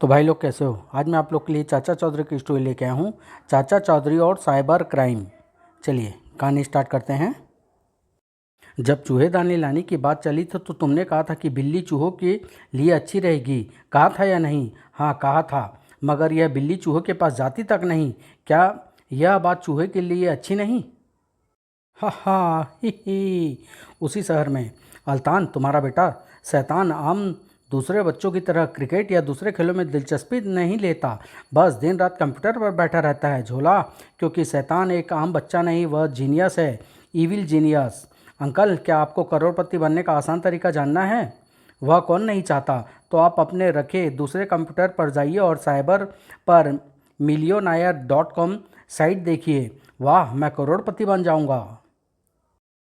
तो भाई लोग कैसे हो। आज मैं आप लोग के लिए चाचा चौधरी की स्टोरी लेके आया हूँ, चाचा चौधरी और साइबर क्राइम। चलिए कहानी स्टार्ट करते हैं। जब चूहेदानी लाने की बात चली थी तो तुमने कहा था कि बिल्ली चूहों के लिए अच्छी रहेगी। कहा था या नहीं? हाँ कहा था, मगर यह बिल्ली चूहों के पास जाती तक नहीं। क्या यह बात चूहे के लिए अच्छी नहीं? हा हा ही। उसी शहर में अल्तान तुम्हारा बेटा शैतान आम दूसरे बच्चों की तरह क्रिकेट या दूसरे खेलों में दिलचस्पी नहीं लेता। बस दिन रात कंप्यूटर पर बैठा रहता है झोला। क्योंकि शैतान एक आम बच्चा नहीं, वह जीनियस है, इविल जीनियस। अंकल, क्या आपको करोड़पति बनने का आसान तरीका जानना है? वह कौन नहीं चाहता। तो आप अपने रखे दूसरे कंप्यूटर पर जाइए और साइबर पर millionaire.com साइट देखिए। वाह, मैं करोड़पति बन जाऊंगा।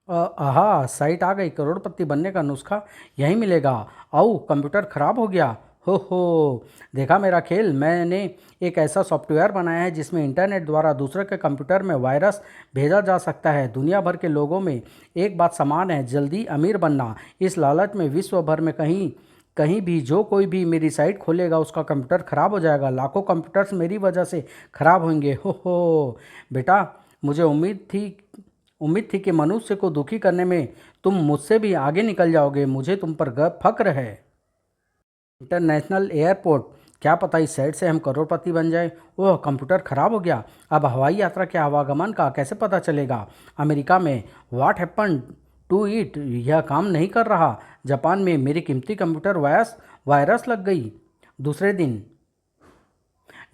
आहा, साइट आ गई। करोड़पति बनने का नुस्खा यहीं मिलेगा। आओ, कंप्यूटर खराब हो गया। हो देखा मेरा खेल। मैंने एक ऐसा सॉफ्टवेयर बनाया है जिसमें इंटरनेट द्वारा दूसरे के कंप्यूटर में वायरस भेजा जा सकता है। दुनिया भर के लोगों में एक बात समान है, जल्दी अमीर बनना। इस लालच में विश्व भर में कहीं कहीं भी जो कोई भी मेरी साइट खोलेगा उसका कंप्यूटर खराब हो जाएगा। लाखों कंप्यूटर्स मेरी वजह से खराब होंगे। हो बेटा, मुझे उम्मीद थी कि मनुष्य को दुखी करने में तुम मुझसे भी आगे निकल जाओगे। मुझे तुम पर फक्र है। इंटरनेशनल एयरपोर्ट, क्या पता इस साइड से हम करोड़पति बन जाए। ओह, कंप्यूटर खराब हो गया। अब हवाई यात्रा के आवागमन का कैसे पता चलेगा? अमेरिका में व्हाट हैपन टू इट, यह काम नहीं कर रहा। जापान में मेरी कीमती कंप्यूटर वायरस लग गई। दूसरे दिन,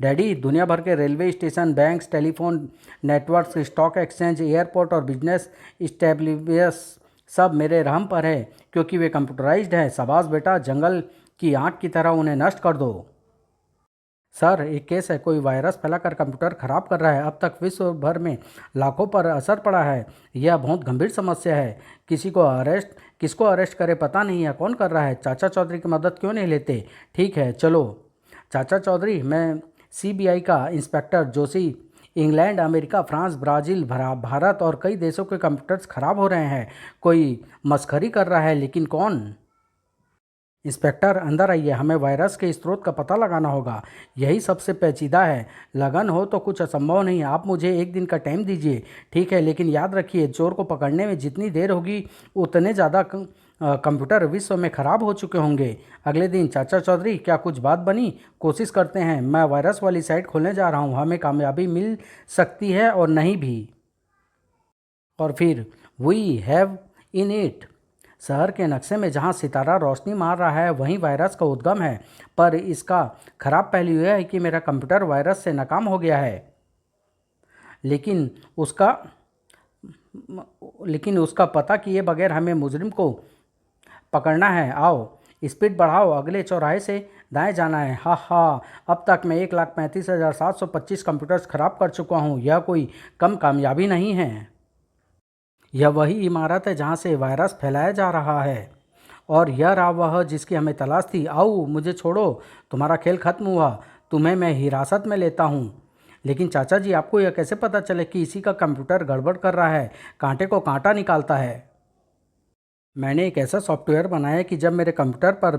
डैडी, दुनिया भर के railway station, banks, telephone networks, stock exchange, airport और बिजनेस इस्टेब्लिश सब मेरे रहम पर है, क्योंकि वे कंप्यूटराइज्ड हैं। शाबाश बेटा, जंगल की आग की तरह उन्हें नष्ट कर दो। सर, एक केस है, कोई वायरस फैलाकर कंप्यूटर खराब कर रहा है। अब तक विश्व भर में लाखों पर असर पड़ा है। यह बहुत गंभीर समस्या है। किसको अरेस्ट करे पता नहीं है। कौन कर रहा है? चाचा चौधरी की मदद क्यों नहीं लेते? ठीक है चलो। चाचा चौधरी, मैं सीबीआई का inspector Joshi. England, America, France, Brazil, Bharat और कई देशों के कंप्यूटर्स खराब हो रहे हैं। कोई मस्खरी कर रहा है, लेकिन कौन? इंस्पेक्टर, अंदर आइए। हमें वायरस के स्रोत का पता लगाना होगा। यही सबसे पेचीदा है। लगन हो तो कुछ असंभव नहीं। आप मुझे एक दिन का टाइम दीजिए। ठीक है, लेकिन याद रखिए, चोर को पकड़ने में जितनी देर होगी उतने ज़्यादा कंप्यूटर विश्व में ख़राब हो चुके होंगे। अगले दिन, चाचा चौधरी, क्या कुछ बात बनी? कोशिश करते हैं। मैं वायरस वाली साइट खोलने जा रहा हूँ। हमें कामयाबी मिल सकती है और नहीं भी। और फिर वी हैव इन इट। शहर के नक्शे में जहाँ सितारा रोशनी मार रहा है वहीं वायरस का उद्गम है। पर इसका खराब पहलू यह है कि मेरा कंप्यूटर वायरस से नाकाम हो गया है। लेकिन उसका लेकिन उसका पता किए बगैर हमें मुजरिम को पकड़ना है। आओ, स्पीड बढ़ाओ। अगले चौराहे से दाएं जाना है। हा हा, अब तक मैं 1,35,725 कंप्यूटर्स खराब कर चुका हूँ। यह कोई कम कामयाबी नहीं है। यह वही इमारत है जहाँ से वायरस फैलाया जा रहा है। और यह रहा वह जिसकी हमें तलाश थी। आओ, मुझे छोड़ो। तुम्हारा खेल खत्म हुआ। तुम्हें मैं हिरासत में लेता हूँ। लेकिन चाचा जी, आपको यह कैसे पता चले कि इसी का कंप्यूटर गड़बड़ कर रहा है? कांटे को कांटा निकालता है। मैंने एक ऐसा सॉफ्टवेयर बनाया है कि जब मेरे कंप्यूटर पर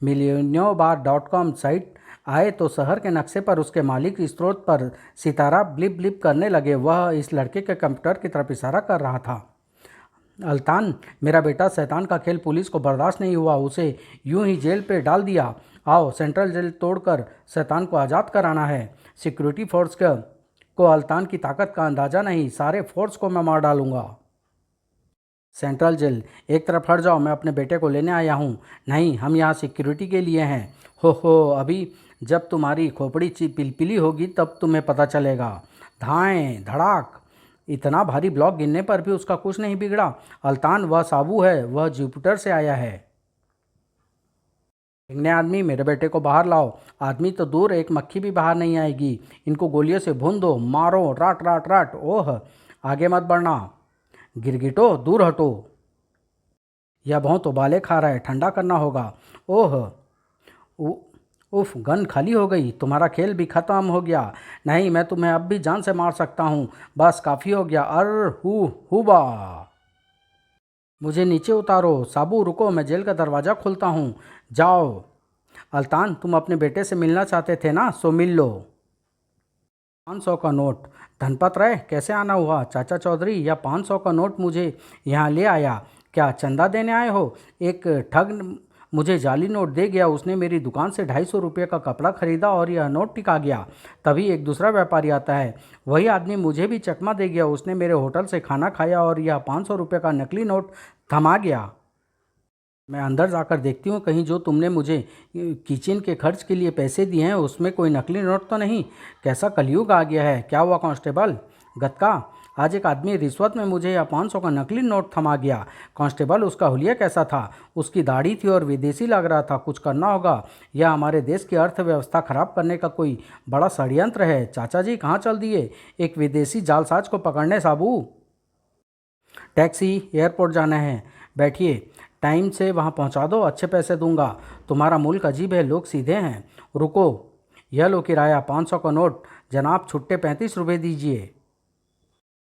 millionbar.com साइट आए तो शहर के नक्शे पर उसके मालिक स्रोत पर सितारा ब्लिप ब्लिप करने लगे। वह इस लड़के के कंप्यूटर की तरफ इशारा कर रहा था। अल्तान, मेरा बेटा शैतान का खेल पुलिस को बर्दाश्त नहीं हुआ। उसे यूं ही जेल पे डाल दिया। आओ, सेंट्रल जेल तोड़कर शैतान को आज़ाद कराना है। सिक्योरिटी फोर्स को अल्तान की ताकत का अंदाज़ा नहीं। सारे फोर्स को मैं मार डालूंगा। सेंट्रल जेल, एक तरफ हट जाओ, मैं अपने बेटे को लेने आया हूँ। नहीं, हम यहाँ सिक्योरिटी के लिए हैं। हो, अभी जब तुम्हारी खोपड़ी पिलपिली होगी तब तुम्हें पता चलेगा। धाएं धड़ाक। इतना भारी ब्लॉक गिरने पर भी उसका कुछ नहीं बिगड़ा। अल्तान, वह साबू है, वह जुपिटर से आया है। देखने आदमी, मेरे बेटे को बाहर लाओ। आदमी तो दूर, एक मक्खी भी बाहर नहीं आएगी। इनको गोलियों से भून दो, मारो, राट राट राट। ओह, आगे मत बढ़ना। गिरगिटो, दूर हटो। यह बहुत उबाले खा रहा है, ठंडा करना होगा। ओह, उ- उफ, गन खाली हो गई। तुम्हारा खेल भी खत्म हो गया। नहीं, मैं तुम्हें अब भी जान से मार सकता हूँ। बस काफ़ी हो गया। अर हु हुबा। मुझे नीचे उतारो। साबू रुको, मैं जेल का दरवाज़ा खोलता हूँ। जाओ। अल्तान, तुम अपने बेटे से मिलना चाहते थे ना, सो मिल लो। 500 का नोट। धनपत राय, कैसे आना हुआ? चाचा चौधरी, यह 500 का नोट मुझे यहाँ ले आया। क्या चंदा देने आए हो? एक ठग मुझे जाली नोट दे गया। उसने मेरी दुकान से 250 रुपये का कपड़ा खरीदा और यह नोट टिका गया। तभी एक दूसरा व्यापारी आता है, वही आदमी मुझे भी चकमा दे गया। उसने मेरे होटल से खाना खाया और यह 500 रुपये का नकली नोट थमा गया। मैं अंदर जाकर देखती हूँ कहीं जो तुमने मुझे किचन के खर्च के लिए पैसे दिए हैं उसमें कोई नकली नोट तो नहीं। कैसा कलयुग आ गया है। क्या हुआ कांस्टेबल? गतका, आज एक आदमी रिश्वत में मुझे यह 500 का नकली नोट थमा गया। कांस्टेबल, उसका हुलिया कैसा था? उसकी दाढ़ी थी और विदेशी लग रहा था। कुछ करना होगा। यह हमारे देश की अर्थव्यवस्था खराब करने का कोई बड़ा षड्यंत्र है। चाचा जी कहाँ चल दिए? एक विदेशी जालसाज को पकड़ने साबू। टैक्सी, एयरपोर्ट जाना है। बैठिए, टाइम से वहाँ पहुँचा दो, अच्छे पैसे दूंगा। तुम्हारा मुल्क अजीब है, लोग सीधे हैं। रुको, यह लो किराया, 500 का नोट। जनाब, छुट्टे 35 रुपये दीजिए।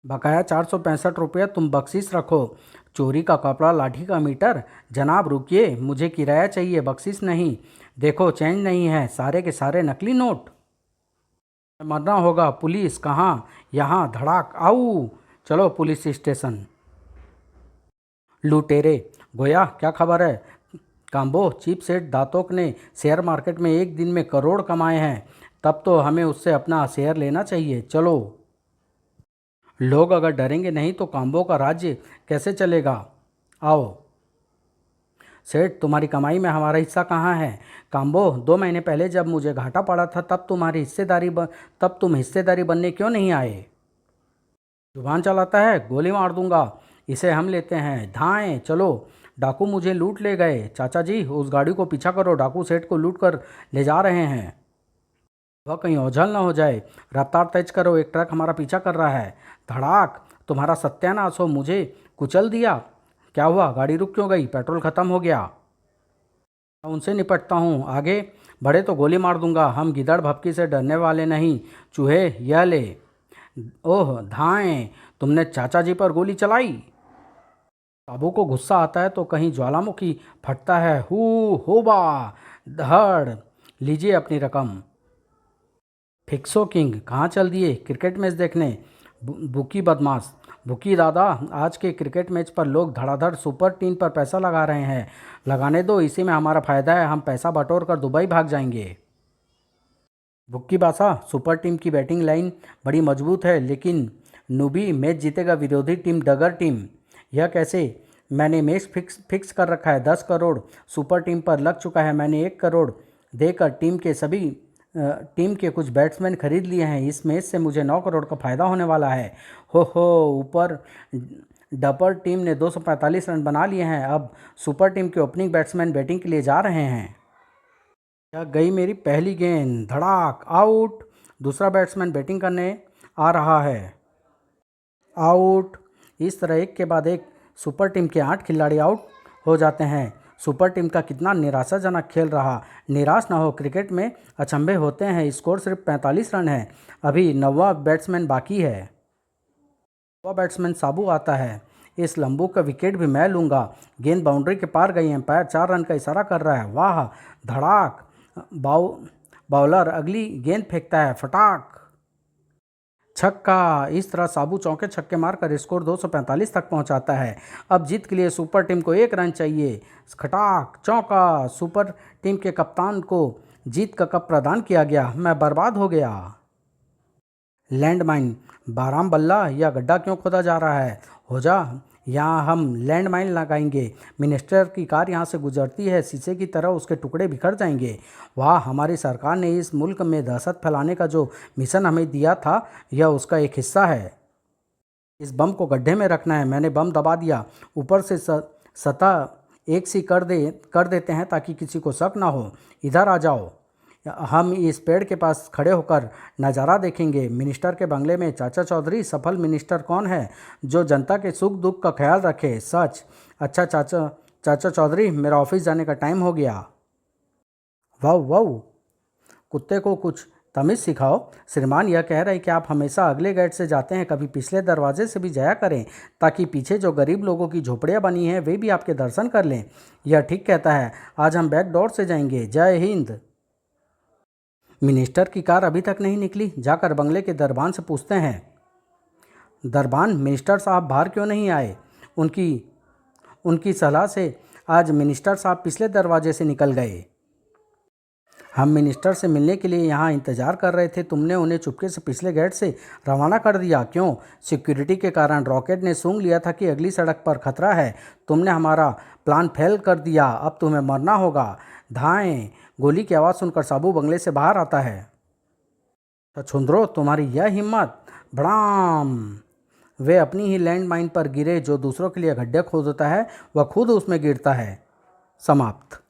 बकाया 465 रुपये, तुम बख्शीश रखो। चोरी का कपड़ा, लाठी का मीटर। जनाब रुकिए, मुझे किराया चाहिए, बख्शीश नहीं। देखो, चेंज नहीं है, सारे के सारे नकली नोट। मरना होगा। पुलिस कहाँ? यहाँ। धड़ाक, आऊ। चलो पुलिस स्टेशन। लुटेरे, गोया क्या खबर है? काम्बो, चीप सेठ दातोक ने शेयर मार्केट में एक दिन में करोड़ कमाए हैं। तब तो हमें उससे अपना शेयर लेना चाहिए। चलो। लोग अगर डरेंगे नहीं तो काम्बो का राज्य कैसे चलेगा? आओ। सेठ, तुम्हारी कमाई में हमारा हिस्सा कहाँ है? काम्बो, 2 महीने पहले जब मुझे घाटा पड़ा था तब तुम हिस्सेदारी बनने क्यों नहीं आए? जुबान चलाता है, गोली मार दूंगा। इसे हम लेते हैं। धाएं, चलो। डाकू मुझे लूट ले गए। चाचा जी, उस गाड़ी को पीछा करो, डाकू सेठ को लूट कर ले जा रहे हैं। वह कहीं ओझल ना हो जाए। रफ्तार तेज करो, एक ट्रक हमारा पीछा कर रहा है। धड़ाक, तुम्हारा सत्यानाश हो, मुझे कुचल दिया। क्या हुआ? गाड़ी रुक क्यों गई? पेट्रोल खत्म हो गया। उनसे निपटता हूँ, आगे बढ़े तो गोली मार दूंगा। हम गिदड़ भपकी से डरने वाले नहीं। चूहे, यह ले। ओह धाएं, तुमने चाचा जी पर गोली चलाई। बाबू को गुस्सा आता है तो कहीं ज्वालामुखी फटता है। हु होबा, धड़। लीजिए अपनी रकम। फिक्सो किंग, कहाँ चल दिए? क्रिकेट मैच देखने। बुकी बदमाश। बुकी दादा, आज के क्रिकेट मैच पर लोग धड़ाधड़ सुपर टीम पर पैसा लगा रहे हैं। लगाने दो, इसी में हमारा फ़ायदा है। हम पैसा बटोर कर दुबई भाग जाएंगे। बुक्की बासा, सुपर टीम की बैटिंग लाइन बड़ी मजबूत है, लेकिन नूबी मैच जीतेगा विरोधी टीम डगर टीम। यह कैसे? मैंने मैच फिक्स कर रखा है। 10 करोड़ सुपर टीम पर लग चुका है। मैंने 1 करोड़ देकर टीम के कुछ बैट्समैन खरीद लिए हैं। इस मैच से मुझे 9 करोड़ का फ़ायदा होने वाला है। हो ऊपर डपर टीम ने 245 रन बना लिए हैं। अब सुपर टीम के ओपनिंग बैट्समैन बैटिंग के लिए जा रहे हैं। यह गई मेरी पहली गेंद। धड़ाक, आउट। दूसरा बैट्समैन बैटिंग करने आ रहा है। आउट। इस तरह एक के बाद एक सुपर टीम के 8 खिलाड़ी आउट हो जाते हैं। सुपर टीम का कितना निराशाजनक खेल रहा। निराश ना हो, क्रिकेट में अचंभे होते हैं। स्कोर सिर्फ 45 रन है। अभी 9वां बैट्समैन बाकी है। 9वां बैट्समैन साबू आता है। इस लंबू का विकेट भी मैं लूँगा। गेंद बाउंड्री के पार गई। एम्पायर 4 रन का इशारा कर रहा है। वाह, धड़ाक। बाउलर अगली गेंद फेंकता है। फटाक, छक्का। इस तरह साबू चौके छक्के मारकर स्कोर 245 तक पहुंचाता है। अब जीत के लिए सुपर टीम को 1 रन चाहिए। खटाक, चौका। सुपर टीम के कप्तान को जीत का कप प्रदान किया गया। मैं बर्बाद हो गया। लैंडमाइन, बाराम बल्ला, यह गड्ढा क्यों खोदा जा रहा है? हो जा, यहाँ हम लैंडमाइन लगाएंगे। मिनिस्टर की कार यहाँ से गुजरती है, शीशे की तरह उसके टुकड़े बिखर जाएंगे। वाह, हमारी सरकार ने इस मुल्क में दहशत फैलाने का जो मिशन हमें दिया था, यह उसका एक हिस्सा है। इस बम को गड्ढे में रखना है। मैंने बम दबा दिया। ऊपर से सतह एक सी कर देते हैं ताकि किसी को शक ना हो। इधर आ जाओ, हम इस पेड़ के पास खड़े होकर नज़ारा देखेंगे। मिनिस्टर के बंगले में। चाचा चौधरी, सफल मिनिस्टर कौन है जो जनता के सुख दुख का ख्याल रखे? सच। अच्छा चाचा चौधरी, मेरा ऑफिस जाने का टाइम हो गया। वाह वाह, कुत्ते को कुछ तमीज़ सिखाओ। श्रीमान यह कह रहे हैं कि आप हमेशा अगले गेट से जाते हैं, कभी पिछले दरवाजे से भी जाया करें, ताकि पीछे जो गरीब लोगों की झोपड़ियाँ बनी हैं वे भी आपके दर्शन कर लें। यह ठीक कहता है, आज हम बैक डोर से जाएंगे। जय हिंद। मिनिस्टर की कार अभी तक नहीं निकली, जाकर बंगले के दरबान से पूछते हैं। दरबान, मिनिस्टर साहब बाहर क्यों नहीं आए? उनकी उनकी सलाह से आज मिनिस्टर साहब पिछले दरवाजे से निकल गए। हम मिनिस्टर से मिलने के लिए यहाँ इंतज़ार कर रहे थे, तुमने उन्हें चुपके से पिछले गेट से रवाना कर दिया। क्यों? सिक्योरिटी के कारण रॉकेट ने सूंघ लिया था कि अगली सड़क पर खतरा है। तुमने हमारा प्लान फेल कर दिया, अब तुम्हें मरना होगा। धाएं। गोली की आवाज़ सुनकर साबू बंगले से बाहर आता है। छछूंदरो, तुम्हारी यह हिम्मत! भड़ाम। वे अपनी ही लैंड माइन पर गिरे। जो दूसरों के लिए गड्ढे खोदता है वह खुद उसमें गिरता है। समाप्त।